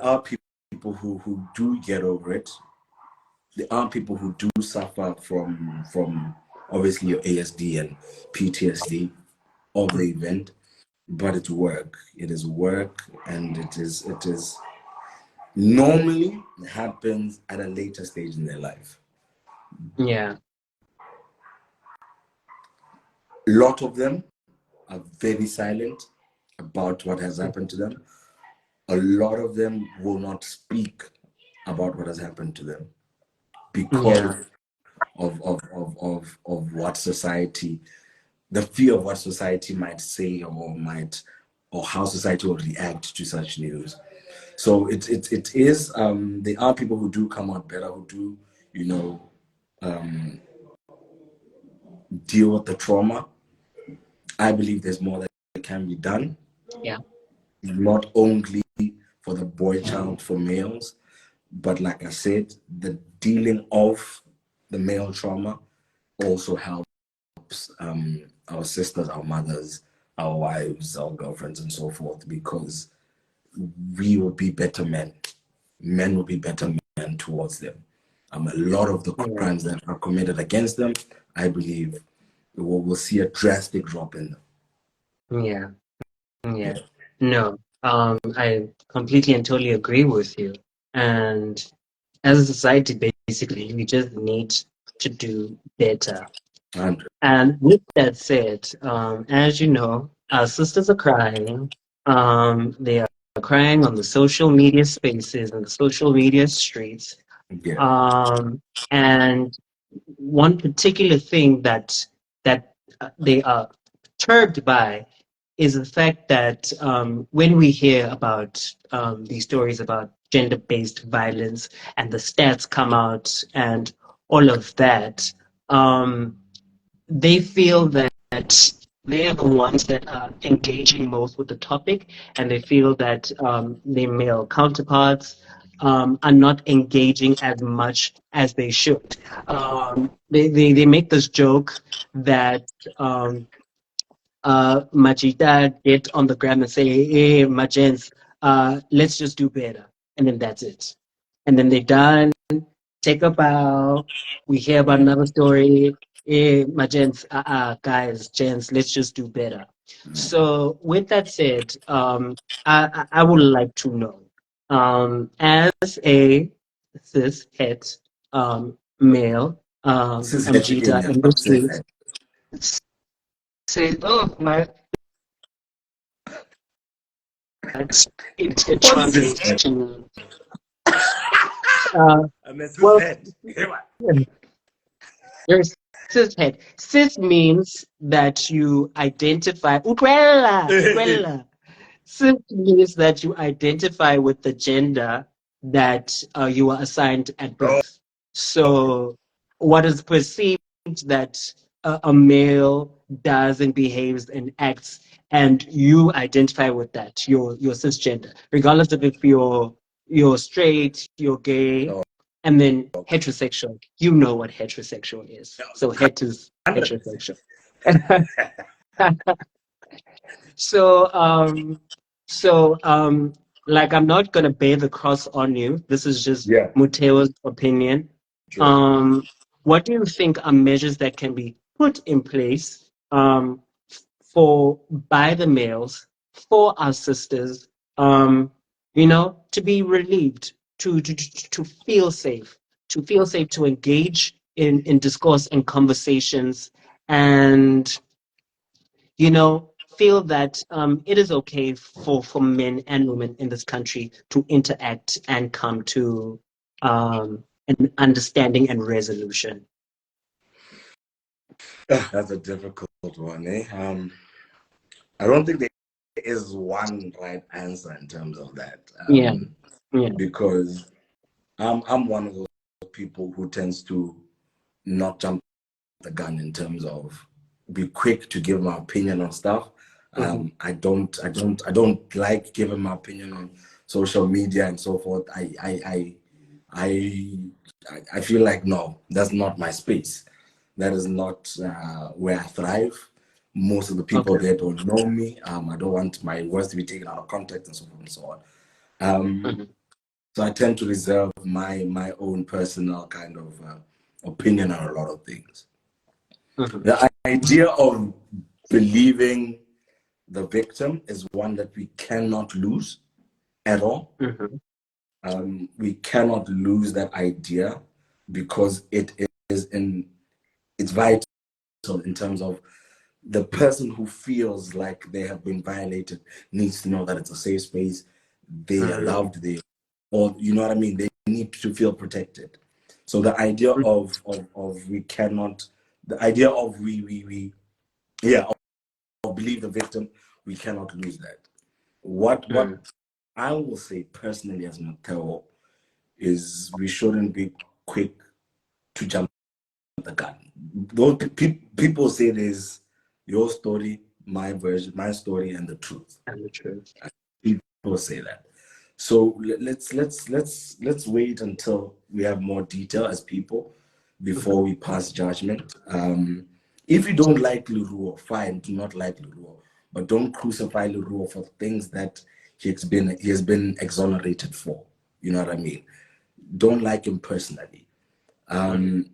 are people who do get over it. There are people who do suffer from obviously your ASD and PTSD of the event, but it's work. It is work, and it is normally happens at a later stage in their life. A lot of them are very silent about what has happened to them. A lot of them will not speak about what has happened to them because of what society, the fear of what society might say or how society will react to such news. So it is there are people who do come out better, who do deal with the trauma. I believe there's more that can be done. Not only for the boy child, for males, but like I said, the dealing of the male trauma also helps our sisters, our mothers, our wives, our girlfriends, and so forth, because we will be better men. Men will be better men towards them. A lot of the crimes that are committed against them, I believe we'll see a drastic drop in them. No, I completely and totally agree with you. And as a society, basically, we just need to do better. And with that said, as you know, our sisters are crying. They are crying on the social media spaces and the social media streets. And one particular thing that they are perturbed by is the fact that when we hear about these stories about gender-based violence and the stats come out and all of that, they feel that they're the ones that are engaging most with the topic, and they feel that their male counterparts are not engaging as much as they should. They make this joke that Majida get on the gram and say, hey, my gents, let's just do better. And then that's it. And then they're done, take a bow. We hear about another story. Hey, my gents, guys, gents, let's just do better. So, with that said, I would like to know, as a cis het male, Sis het again, Majida yeah, in the not sis streets, het. say, oh, my it What sis translates het? to uh, I mean, sis well, het. Hey, what? there's cishet. Cis means that you identify. Ukwela, ukwela. Cis means that you identify with the gender that you were assigned at Oh, birth. okay. So, what is perceived that a male does and behaves and acts, and you identify with that, your cisgender, regardless of if you're straight, you're gay, Oh, and then okay. heterosexual. You know what heterosexual is. So het is 100%. heterosexual. So, like I'm not gonna bear the cross on you. This is just Yeah, Muteo's opinion. true. Um, what do you think are measures that can be put in place for by the males for our sisters, to be relieved, to feel safe to engage in discourse and conversations, and feel that it is okay for men and women in this country to interact and come to an understanding and resolution. That's a difficult one, eh? I don't think there is one right answer in terms of that, Yeah, yeah. because I'm one of those people who tends to not jump the gun in terms of be quick to give my opinion on stuff. Mm-hmm. I don't like giving my opinion on social media and so forth. I feel like no, that's not my space. That is not where I thrive. Most of the people Okay. there don't know me. I don't want my words to be taken out of context and so forth and so on. Um, Mm-hmm. so I tend to reserve my own personal kind of opinion on a lot of things. Mm-hmm. The idea of believing the victim is one that we cannot lose at all. Mm-hmm. We cannot lose that idea because it's vital in terms of the person who feels like they have been violated needs to know that it's a safe space. They are Mm-hmm. loved. Or you know what I mean. They need to feel protected. So the idea of we cannot, the idea of we yeah, or believe the victim, we cannot lose that. What I will say personally as Mateo is we shouldn't be quick to jump the gun. Those people say there's your story, my version, my story, and the truth. And the truth. People say that. So let's wait until we have more detail as people Mm-hmm. before we pass judgment. If you don't like Leroy, fine, do not like Leroy, but don't crucify Leroy for things that he has been exonerated for. You know what I mean? Don't like him personally. Mm-hmm. Um,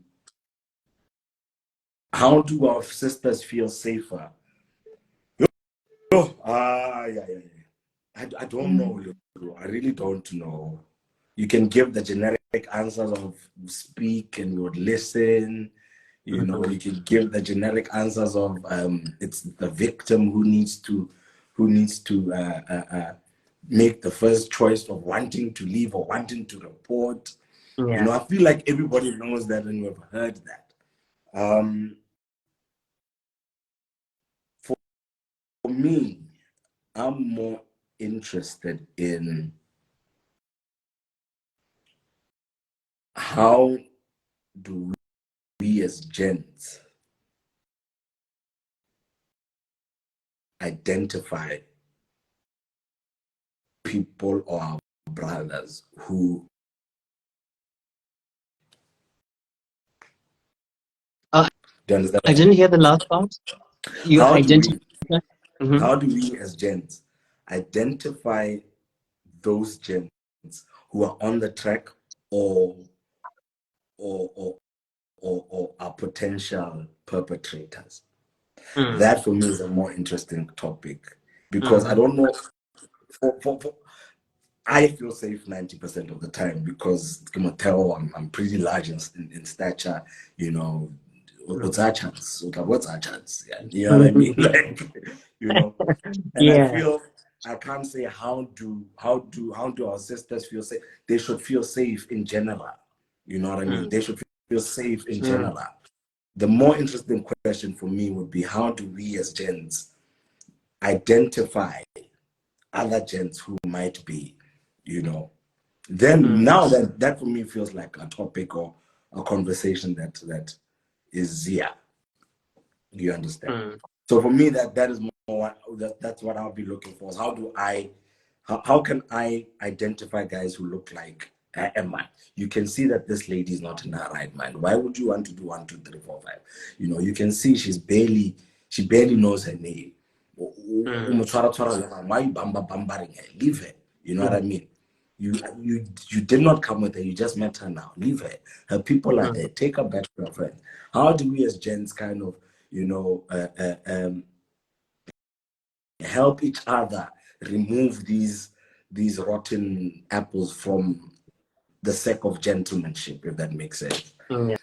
how do our sisters feel safer? Oh, yeah. I don't know, Leroy. I really don't know. You can give the generic answers of speak and we would listen. Mm-hmm. You can give the generic answers of it's the victim who needs to make the first choice of wanting to leave or wanting to report. Yeah. I feel like everybody knows that and we've heard that. Um, for me, I'm more interested in how do we as gents identify people or our brothers who do you understand? I didn't hear the last part. You How do identify. we Mm-hmm. how do we as gents identify those gents who are on the track or or or or are potential perpetrators? That for me is a more interesting topic because I don't know. I feel safe 90% of the time because I'm pretty large in stature, you know. What's our chance? What's our chance? Yeah, you know what I mean? Like, you know, and I Yeah. feel I can't say how do our sisters feel safe? They should feel safe in general. You know what I mean? They should feel safe in general. The more interesting question for me would be how do we as gents identify other gents who might be, you know, then now that for me feels like a topic or a conversation that is here. You understand? So for me, that is more that's what I'll be looking for. Is how can I identify guys who look like Emma? You can see that this lady is not in her right mind. Why would you want to do 1, 2, 3, 4, 5? You know, you can see she barely knows her name. Why you bambaring her? Leave her. You know what I mean? You did not come with her. You just met her now. Leave her. Her people are there. Take her back to her friends. How do we as gents kind of, you know, help each other remove these rotten apples from the sack of gentlemanship, if that makes sense? Yeah.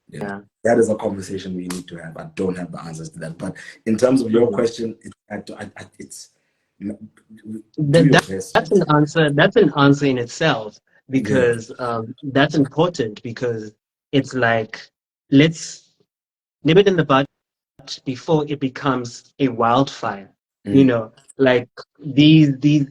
You know, that is a conversation we need to have. I don't have the answers to that, but in terms of your question, it's do your best. That's an answer. That's an answer in itself Yeah. because that's important because it's like let's nip it in the bud before it becomes a wildfire. You know, like these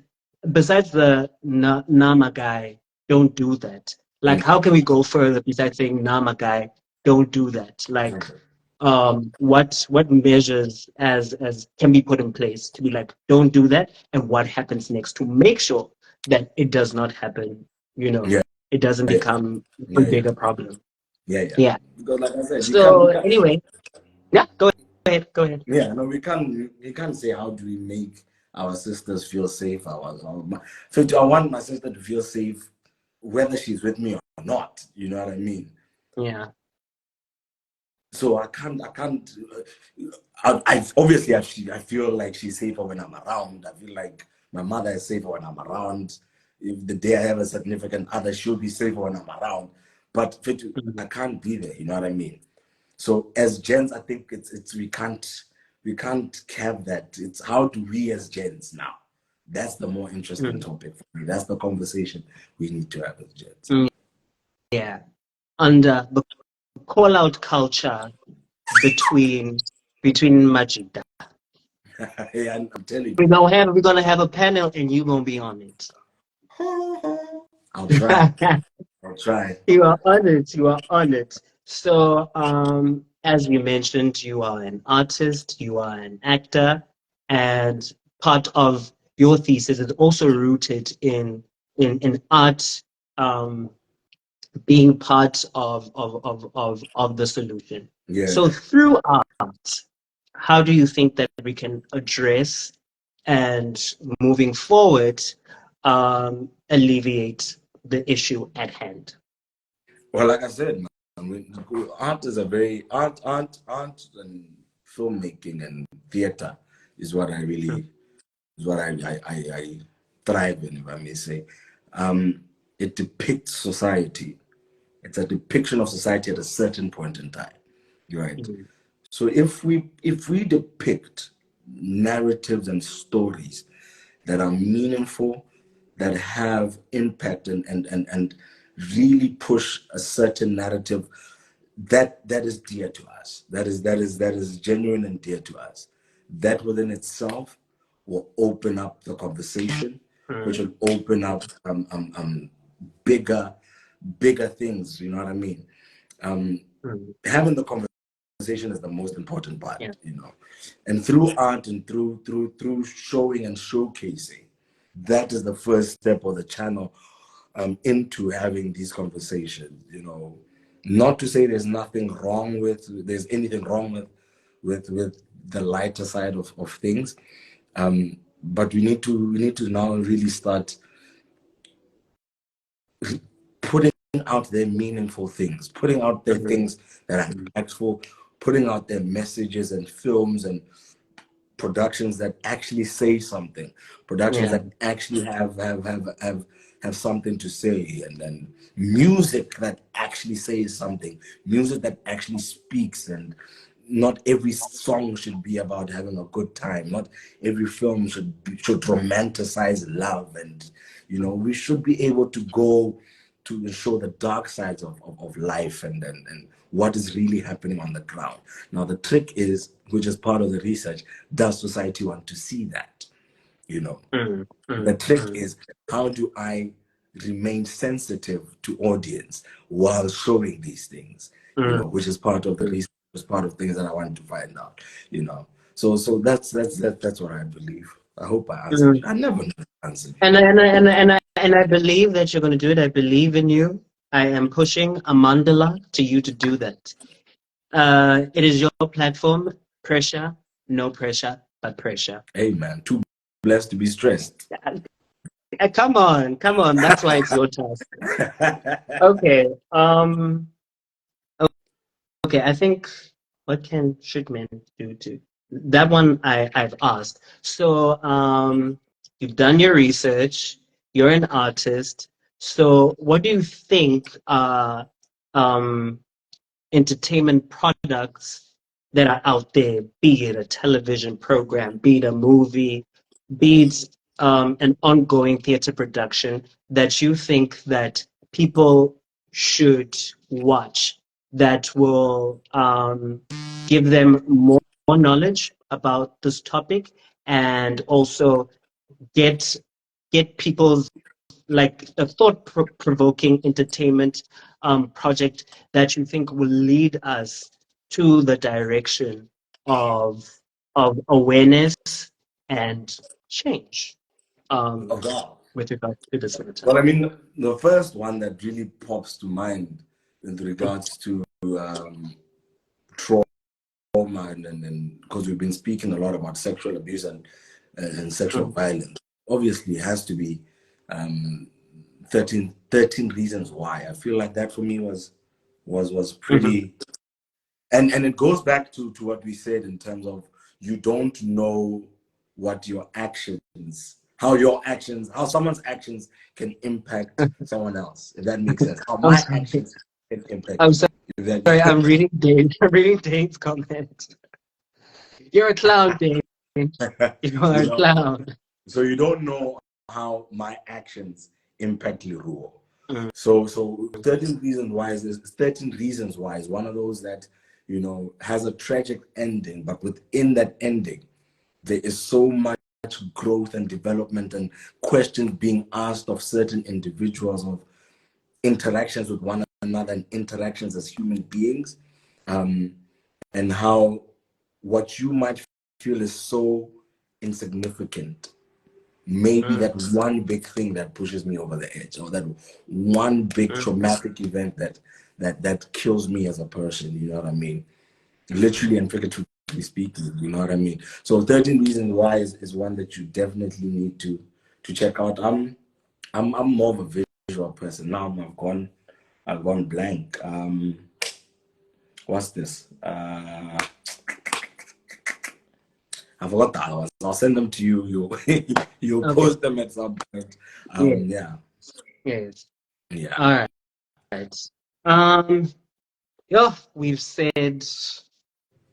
besides the Nama guy, don't do that. Like, how can we go further besides saying Nama guy, don't do that? Like, what measures as can be put in place to be like, don't do that, and what happens next to make sure that it does not happen, you know, Yeah. it doesn't Yeah. become a Yeah. bigger problem. Yeah. Yeah. Because like I said, So we can't anyway, yeah, go ahead. yeah, no, we can't say how do we make our sisters feel safe. So I want my sister to feel safe whether she's with me or not. You know what I mean? Yeah. So I obviously I feel like she's safer when I'm around. I feel like my mother is safer when I'm around. If the day I have a significant other, she'll be safer when I'm around. But I can't be there. You know what I mean? So as gents, I think it's we can't have that. It's how do we as gents now? That's the more interesting topic for me. That's the conversation we need to have as gents. Yeah. Under the call out culture between Majida. Hey, I'm telling you, We're gonna have a panel and you're gonna be on it. I'll try. I'll try. You are on it. You are on it. So, as we mentioned, you are an artist, you are an actor, and part of your thesis is also rooted in art being part of the solution. Yeah. So, through art, how do you think that we can address and moving forward alleviate the issue at hand? Well, like I said, man, art is a very art and filmmaking and theater is what I really is what I thrive in, if I may say. It depicts society. It's a depiction of society at a certain point in time, right? Mhm. So if we depict narratives and stories that are meaningful, that have impact and really push a certain narrative that is dear to us, that is genuine and dear to us, that within itself will open up the conversation, which will open up bigger things. You know what I mean? Having the conversation is the most important part, Yeah. you know. And through art and through showing and showcasing, that is the first step or the channel into having these conversations, you know. Not to say there's anything wrong with the lighter side of things, but we need to now really start putting out their meaningful things, putting out their things that are impactful, putting out their messages and films and productions that actually say something, productions that actually have something to say, and then music that actually says something, music that actually speaks. And not every song should be about having a good time. Not every film should romanticize love. And you know, we should be able to go to show the dark sides of life, and what is really happening on the ground. Now, the trick is, which is part of the research, does society want to see that? You know, the trick is, how do I remain sensitive to audience while showing these things? You know, which is part of the research, was part of things that I wanted to find out. You know, so that's what I believe. I hope I answered you. I never know the answer. And I believe that you're going to do it. I believe in you. I am pushing a mandala to you to do that. It is your platform. Pressure, no pressure, but pressure. Hey man, too blessed to be stressed. Come on, come on. That's why it's your task. Okay. Okay. I think what should men do to that one? I've asked. So you've done your research. You're an artist. So what do you think um entertainment products that are out there, be it a television program, be it a movie, be it an ongoing theater production, that you think that people should watch, that will give them more knowledge about this topic, and also get people's, like, a thought-provoking entertainment project that you think will lead us to the direction of awareness and change Oh God. with regard to this matter. Well, I mean, the first one that really pops to mind with regards to trauma, and because we've been speaking a lot about sexual abuse and sexual violence, obviously has to be um, 13 reasons why. I feel like that for me was pretty, and it goes back to what we said in terms of, you don't know what your actions, how someone's actions can impact someone else, if that makes sense. How I'm my sorry. actions can impact I'm you, sorry. if that makes I'm sense. reading Dane. I'm reading Dane's comment. You're a clown, Dane. You are You a know, clown. so you don't know how my actions impact Leroy. Mm, So 13 reasons why is 13 reasons why is one of those that, you know, has a tragic ending, but within that ending there is so much growth and development and questions being asked of certain individuals, of interactions with one another and interactions as human beings, and how what you might feel is so insignificant, maybe that one big thing that pushes me over the edge, or that one big traumatic event that kills me as a person, you know what I mean? Literally and figuratively speaking, you know what I mean? So 13 reasons why is one that you definitely need to check out. I'm more of a visual person now. I've gone blank. What's this? I forgot the hours. I'll send them to you. You'll okay. post them at some point. Yeah. Yeah. Yes. Yeah. All right. Um. Yeah. We've said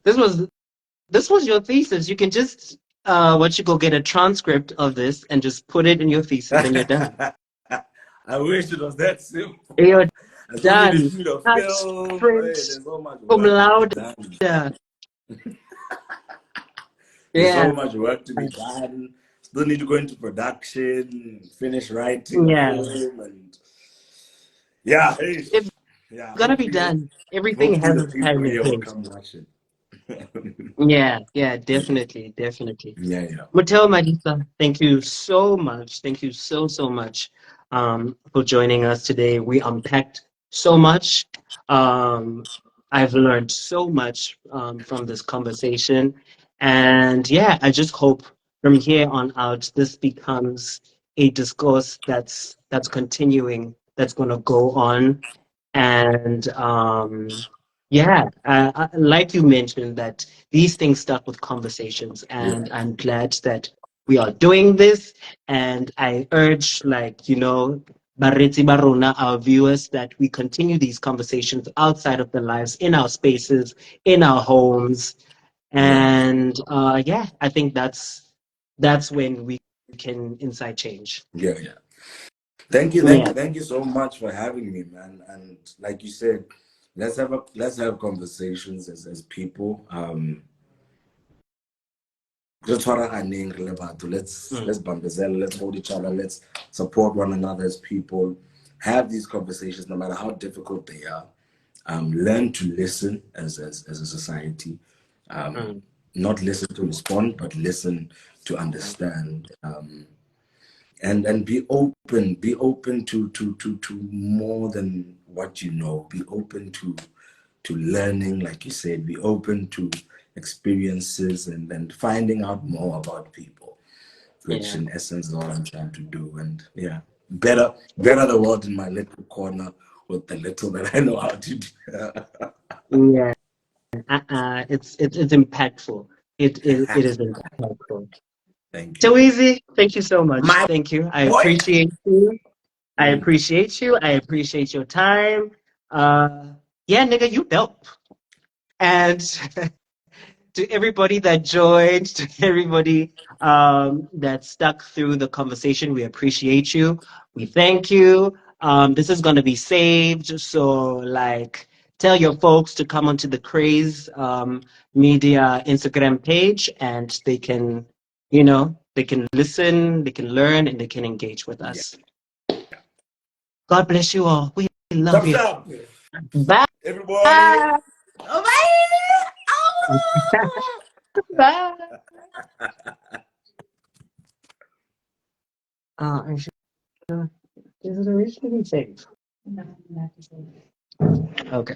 this was your thesis. You can just what you go get a transcript of this and just put it in your thesis, and you're done. I wish it was that simple. You're I still need to done. shoot a Cut, film. print, Hey, there's so much cum work to be laude. done. There's Yeah. so much work to be done. Still need to go into production, finish writing a Yeah. film, and yeah, hey, It's yeah. gonna be done. Everything Hopefully has the its time people and here will place. come watch it. Yeah, definitely, definitely. Yeah, yeah, Mateo Madisa, thank you so much. Thank you so much for joining us today. We unpacked so much. Um, I've learned so much from this conversation. And yeah, I just hope from here on out, this becomes a discourse that's continuing, that's going to go on. And yeah, like you mentioned, that these things start with conversations, yeah, and I'm glad that we are doing this. And I urge, like, Bareti Barona, our viewers, that we continue these conversations outside of the lives, in our spaces, in our homes. yeah, And yeah, I think that's when we can incite change. yeah, yeah. Thank you, Yeah. thank you so much for having me, man. And like you said, let's have conversations as people. Just let's Mm, bambazella, let's hold each other, let's support one another as people. Have these conversations, no matter how difficult they are. Learn to listen as a society. Um, mm, Not listen to respond, but listen to mm, understand. And be open to more than what you know. Be open to learning, like you said. Be open to experiences and finding out more about people, which yeah. in essence is all I'm trying to do. And yeah, better the world in my little corner with the little that I know how to do. Yeah. It's impactful. It is impactful. Thank you. So easy. Thank you so much. My Thank you. I boy. appreciate you. I Mm. appreciate you. I appreciate your time. Yeah, nigga, you dope. And to everybody that joined, to everybody that stuck through the conversation, we appreciate you. We thank you. This is going to be saved. So, like, tell your folks to come onto the Craze Media Instagram page, and they can listen, they can learn, and they can engage with Yeah. us. God bless you all. We love Thumbs you. up, Bye. everybody. Oh, Bye. I should, is it originally saved? Okay.